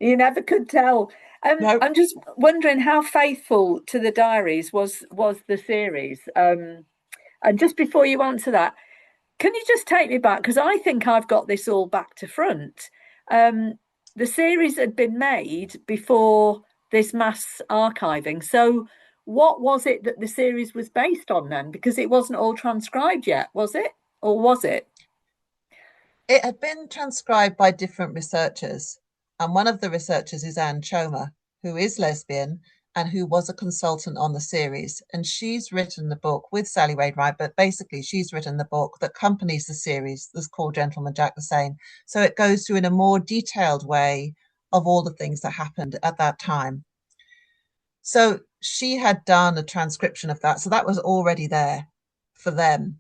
You never could tell. No, I'm just wondering how faithful to the diaries was the series. And just before you answer that, can you just take me back? Because I think I've got this all back to front. Um, the series had been made before this mass archiving. So, what was it that the series was based on then? Because it wasn't all transcribed yet, was it? Or was it? it had been transcribed by different researchers, and one of the researchers is Anne Chomer, who is lesbian and who was a consultant on the series. And she's written the book with Sally Wainwright, but basically she's written the book that accompanies the series that's called Gentleman Jack the Same. So it goes through in a more detailed way of all the things that happened at that time. So she had done a transcription of that. So that was already there for them.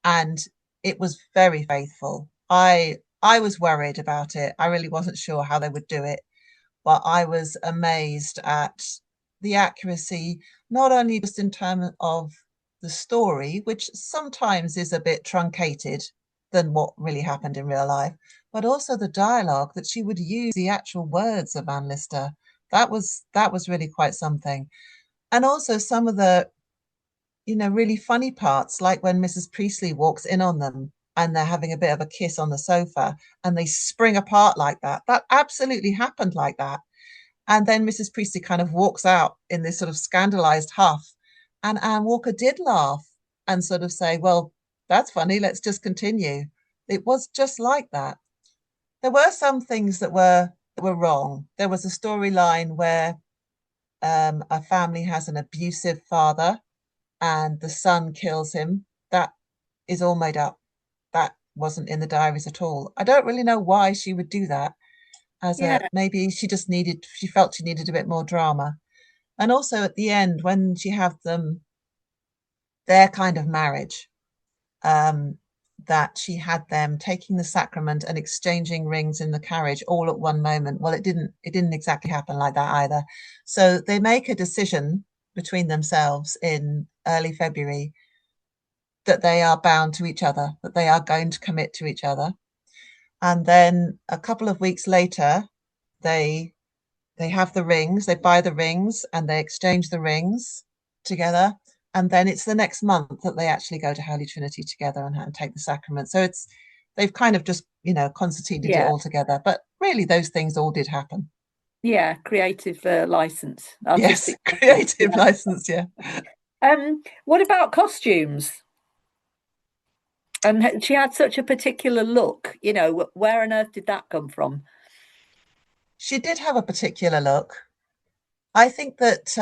And it was very faithful. I was worried about it. I really wasn't sure how they would do it, but I was amazed at the accuracy, not only just in terms of the story, which sometimes is a bit truncated than what really happened in real life, but also the dialogue that she would use the actual words of Anne Lister. That was really quite something. And also some of the really funny parts, like when Mrs. Priestley walks in on them and they're having a bit of a kiss on the sofa and they spring apart like that. That absolutely happened like that. And then Mrs. Priestley kind of walks out in this sort of scandalized huff. And Anne Walker did laugh and sort of say, well, that's funny. Let's just continue. It was just like that. There were some things that were wrong. There was a storyline where a family has an abusive father and the son kills him. That is all made up. That wasn't in the diaries at all. I don't really know why she would do that. As a Yeah, maybe she felt she needed a bit more drama. And also at the end, when she have their kind of marriage, um, that she had them taking the sacrament and exchanging rings in the carriage all at one moment. Well, it didn't exactly happen like that either. So they make a decision between themselves in early February that they are bound to each other, that they are going to commit to each other. And then a couple of weeks later, they they have the rings, they buy the rings and they exchange the rings together. And then it's the next month that they actually go to Holy Trinity together and take the sacrament. So they've kind of just, concertinaed it yeah, all together. But really, those things all did happen. yeah. Creative license, Yes, artistic license. creative Yeah. license. Yeah. What about costumes? And she had such a particular look. Where on earth did that come from? She did have a particular look. I think that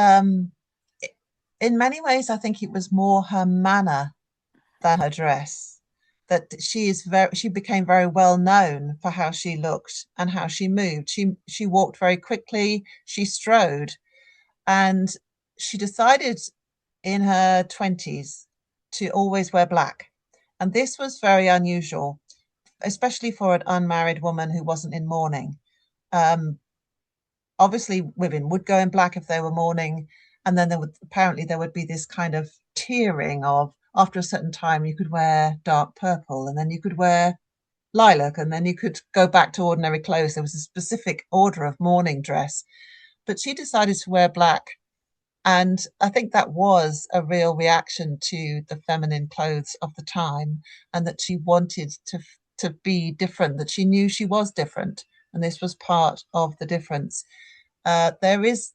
in many ways, I think it was more her manner than her dress. That she became very well known for how she looked and how she moved. She walked very quickly, she strode, and she decided in her 20s to always wear black. And this was very unusual, especially for an unmarried woman who wasn't in mourning. Um, Obviously women would go in black if they were mourning, and then there would be this kind of tiering of after a certain time you could wear dark purple and then you could wear lilac and then you could go back to ordinary clothes. There was a specific order of mourning dress, but she decided to wear black, and I think that was a real reaction to the feminine clothes of the time, and that she wanted to be different, that she knew she was different, and this was part of the difference. There is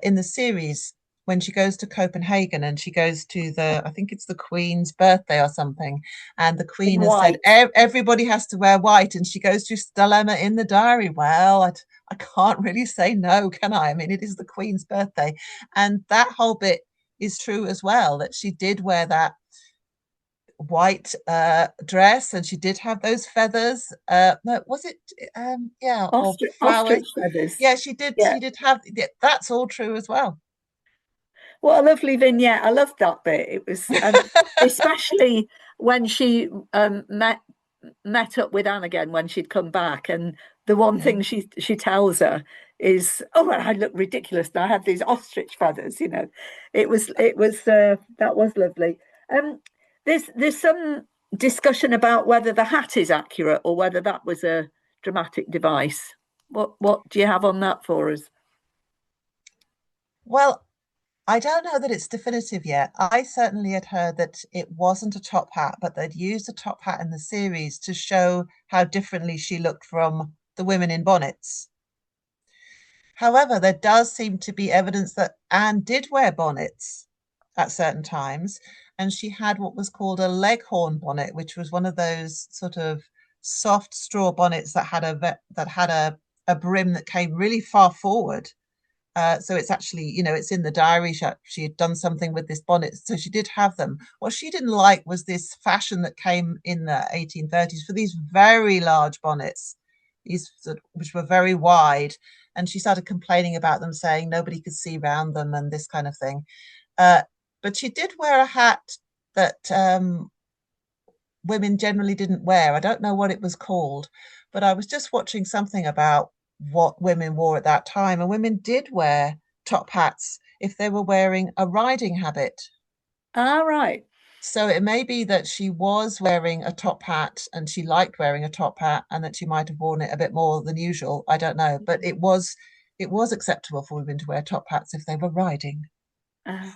in the series when she goes to Copenhagen and she goes to I think it's the Queen's birthday or something, and the In Queen has said white. everybody has to wear white, and she goes through this dilemma in the diary. Well, I can't really say no, can I? I mean, it is the Queen's birthday, and that whole bit is true as well. That she did wear that white dress, and she did have those feathers. No, was it? Yeah, or flowers. Ostrich feathers. Yeah, she did. Yeah. She did have. Yeah, that's all true as well. What a lovely vignette. I loved that bit. It was especially when she met up with Anne again when she'd come back, and the one Yeah, thing she tells her is, "Oh, well, I look ridiculous. And I have these ostrich feathers." It was that was lovely. Um, there's some discussion about whether the hat is accurate or whether that was a dramatic device. What do you have on that for us? Well, I don't know that it's definitive yet. I certainly had heard that it wasn't a top hat, but they'd used a top hat in the series to show how differently she looked from the women in bonnets. However, there does seem to be evidence that Anne did wear bonnets at certain times, and she had what was called a leghorn bonnet, which was one of those sort of soft straw bonnets that had a brim that came really far forward. So it's actually, it's in the diary. She had done something with this bonnet, so she did have them. What she didn't like was this fashion that came in the 1830s for these very large bonnets, which were very wide. And she started complaining about them, saying nobody could see round them and this kind of thing. Uh, but she did wear a hat that women generally didn't wear. I don't know what it was called, but I was just watching something about what women wore at that time, and women did wear top hats if they were wearing a riding habit. Ah, right. So it may be that she was wearing a top hat and she liked wearing a top hat and that she might have worn it a bit more than usual. I don't know, but it was acceptable for women to wear top hats if they were riding. Ah.